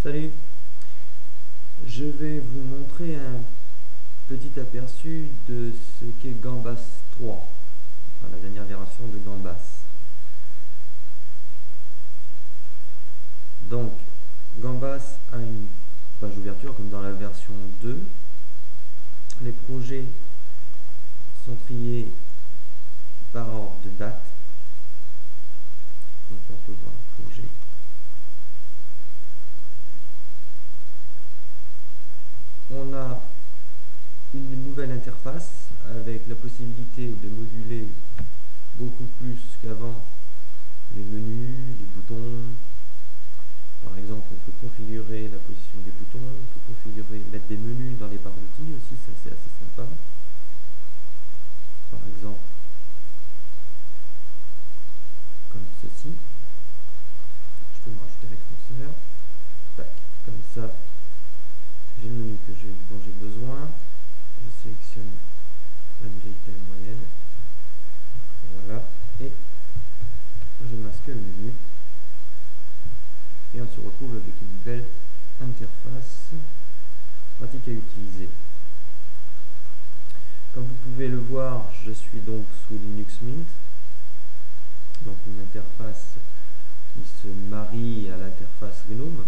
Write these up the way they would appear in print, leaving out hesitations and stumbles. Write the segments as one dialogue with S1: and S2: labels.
S1: Salut, je vais vous montrer un petit aperçu de ce qu'est Gambas 3, enfin, la dernière version de Gambas. Donc, Gambas a une page d'ouverture comme dans la version 2. Les projets sont triés par ordre de date. Donc on peut voir le projet. On a une nouvelle interface avec la possibilité de moduler beaucoup plus qu'avant les menus, les boutons. Par exemple, on peut configurer la position des boutons, on peut configurer, mettre des menus dans les barres d'outils aussi, ça c'est assez sympa. Par exemple, comme ceci. Je peux me rajouter un extenseur. Tac, comme ça, j'ai le menu dont j'ai besoin. Je sélectionne la nouvelle taille moyenne. Voilà, et je masque le menu. Et on se retrouve avec une belle interface pratique à utiliser. Comme vous pouvez le voir, je suis donc sous Linux Mint, donc une interface qui se marie à l'interface GNOME.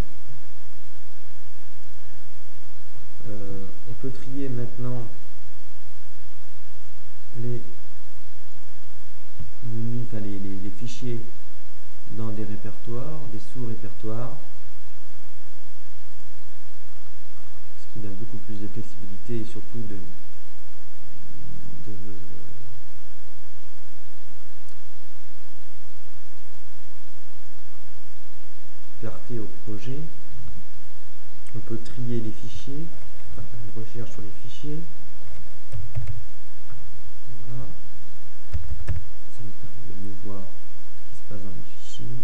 S1: On peut trier maintenant les menus, enfin les fichiers dans des répertoires, des sous-répertoires, ce qui donne beaucoup plus de flexibilité et surtout de clarté au projet. On peut trier les fichiers, enfin faire une recherche sur les fichiers. Voilà. Ça nous permet de mieux voir ce qui se passe dans les fichiers.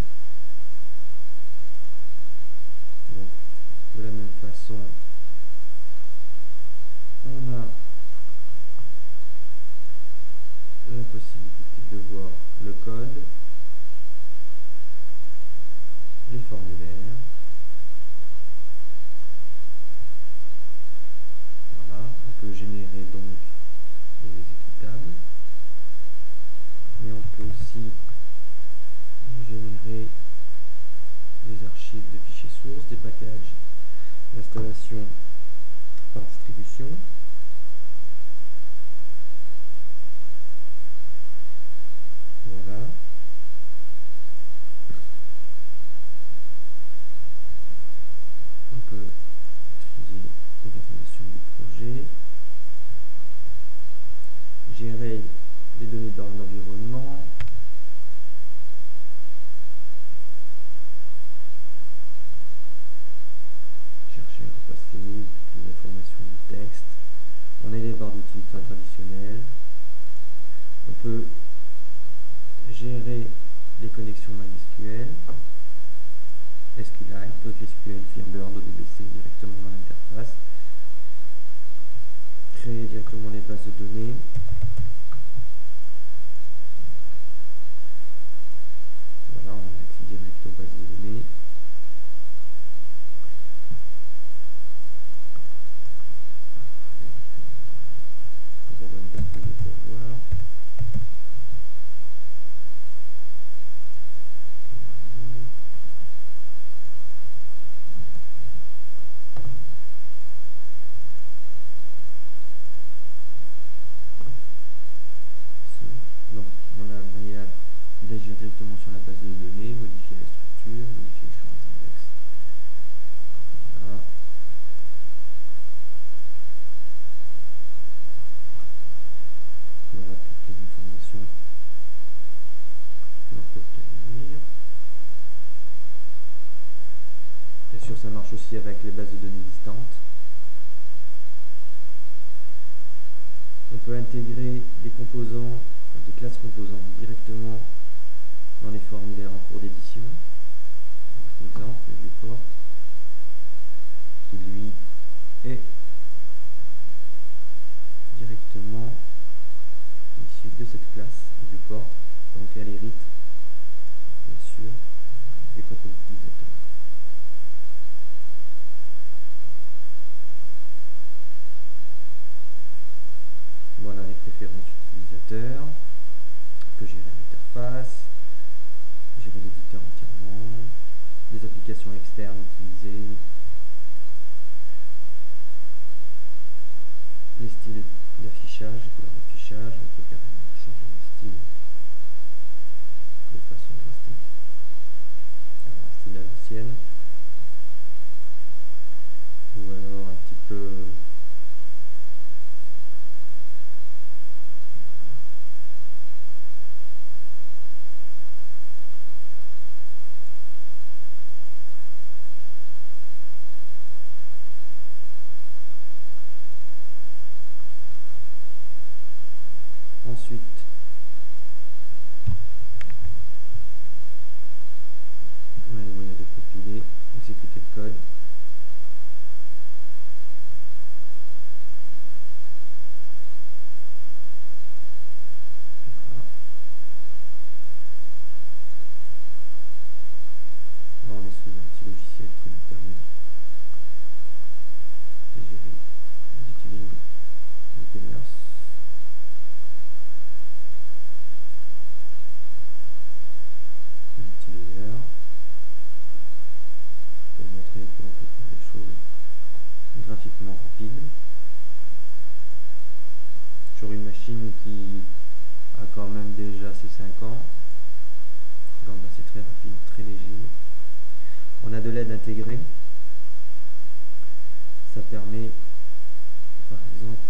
S1: Donc, de la même façon, on a la possibilité de voir le code, les formulaires. Voilà, on peut générer donc des exécutables, mais on peut aussi générer des archives de fichiers sources, des packages d'installation par distribution. Voilà. On peut trier les informations du projet, gérer les données dans l'environnement, chercher à repasser les informations du texte. On a les barres d'outils traditionnelles. On peut gérer les connexions MySQL, SQLite, PostgreSQL, Firebird, ODBC directement dans l'interface. Créer directement les bases de données. Voilà, on a accès direct aux bases de données. On va une base de données pour voir. Donc, on a moyen d'agir directement sur la base de données, modifier la structure, modifier les différents index. Voilà. Voilà toutes les informations que l'on peut obtenir. Bien sûr, ça marche aussi avec les bases de données distantes. On peut intégrer des composants, des classes composants directement dans les formulaires en cours d'édition. Par exemple, le viewport, qui lui est directement issu de cette classe viewport, donc elle hérite bien sûr des contrôles utilisateurs. spécification externe utilisée, les styles d'affichage, les couleurs d'affichage, on peut carrément changer les styles de façon drastique, avoir un style à l'ancienne, ou alors un petit peu ensuite on a le moyen de compiler, exécuter le code. Voilà. Là on est sous un petit logiciel qui nous permet de gérer les utility, e-commerce. Multilayer pour montrer que l'on peut faire des choses graphiquement rapides sur une machine qui a quand même déjà ses 5 ans. Gamba, c'est très rapide, très léger. On a de l'aide intégrée. Ça permet par exemple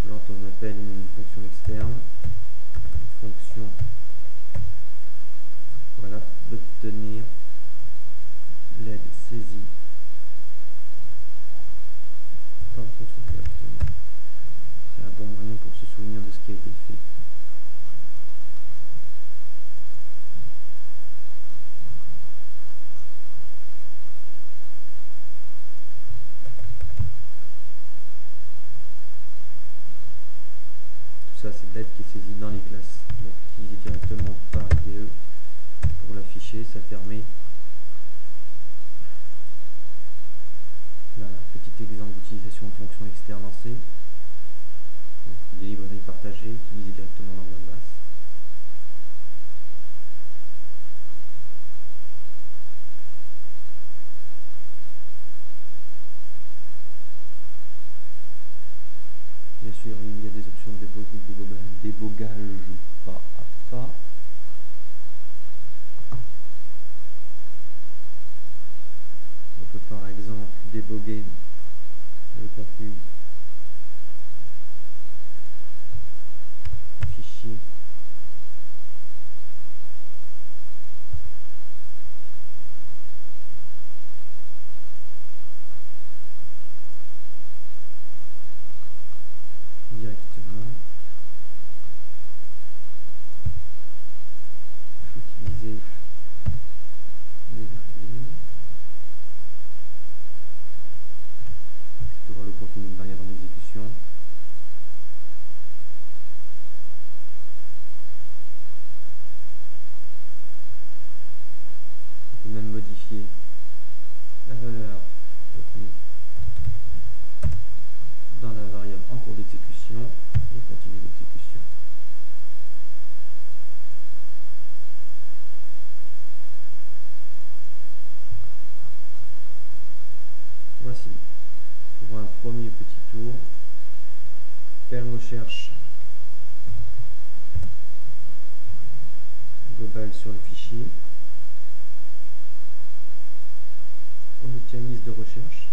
S1: quand on appelle une fonction externe, fonction, voilà, d'obtenir l'aide saisie par la fonction directement. C'est un bon moyen pour se souvenir de ce qui a été fait. Tout ça, c'est de l'aide qui est saisie dans les classes, donc utilisée directement par l'IDE pour l'afficher. Ça permet un petit exemple d'utilisation de fonction externe en C, donc des librairies partagées utilisées directement dans Gambas. Bien sûr, il y a des options de débogage pas à pas. On peut par exemple déboguer le contenu du fichier directement, utiliser des variables pour voir le contenu d'une variable en exécution. On peut même modifier la valeur retenue dans la variable en cours d'exécution et continuer l'exécution. Voici pour un premier petit tour. Faire une recherche globale sur le fichier. On obtient une liste de recherche.